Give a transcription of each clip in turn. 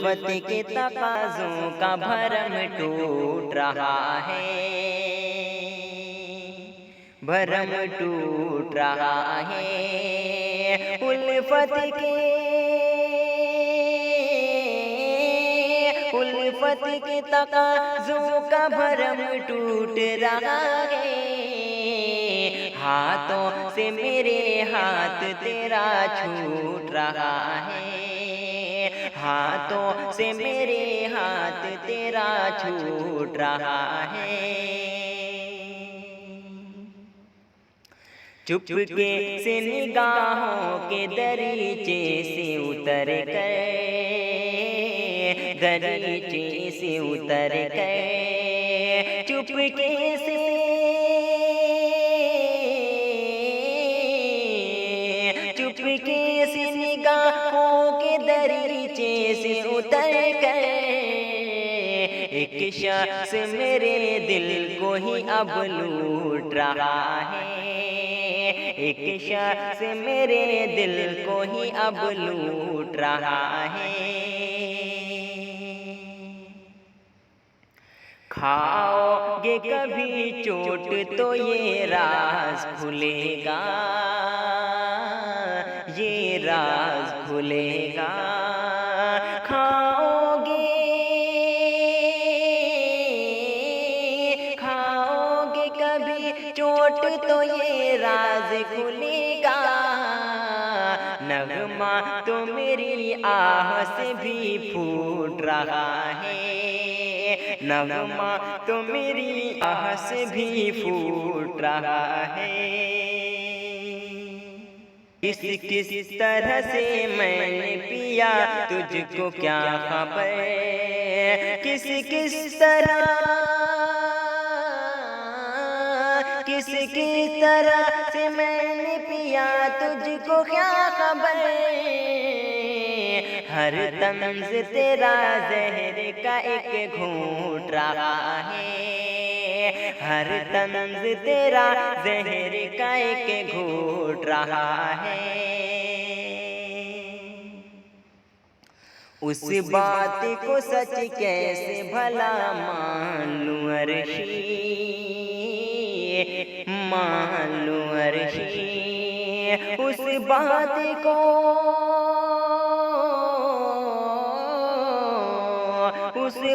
उल्फत के तकाज़ों का भरम टूट रहा है, भरम टूट रहा है। उल्फत के तकाज़ों का भरम टूट रहा है। हाथों से मेरे हाथ तेरा छूट रहा है, हाथों से मेरे हाथ तेरा छूट रहा है। चुपके से निगाहों के दरीचे से उतर कर, दरीचे से उतर कर, चुपके से निगाहों के दरीचे से उतर कर एक शख्स मेरे दिल को ही अब लूट रहा है, एक शख्स मेरे दिल को ही अब लूट रहा है। खाओगे कभी चोट तो ये राज खुलेगा, ये राज खुलेगा। खाओगे कभी चोट तो ये राज खुलेगा। नगमा तो मेरी आह से भी फूट रहा है, नगमा तो मेरी आह से भी फूट रहा है। किस तरह से मैंने पिया तुझको क्या खबर, किस तरह से मैंने पिया तुझको क्या खबर। हर तंज तेरा जहर का एक घूंट रहा है, हर तंज तेरा जहर का एक घूंट रहा है। उस बात को सच कैसे भला मान लूं अर्शी, मान लूं अर्शी। उस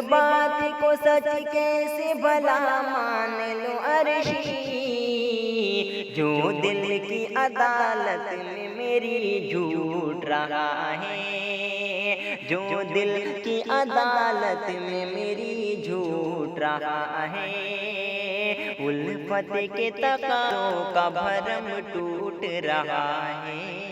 बात को सच कैसे भला मान लूं अर्शी। जो दिल की अदालत में मेरी झूठ रहा है, जो दिल की अदालत में मेरी झूठ रहा है। उल्फत के तकाज़ों का भरम टूट रहा है।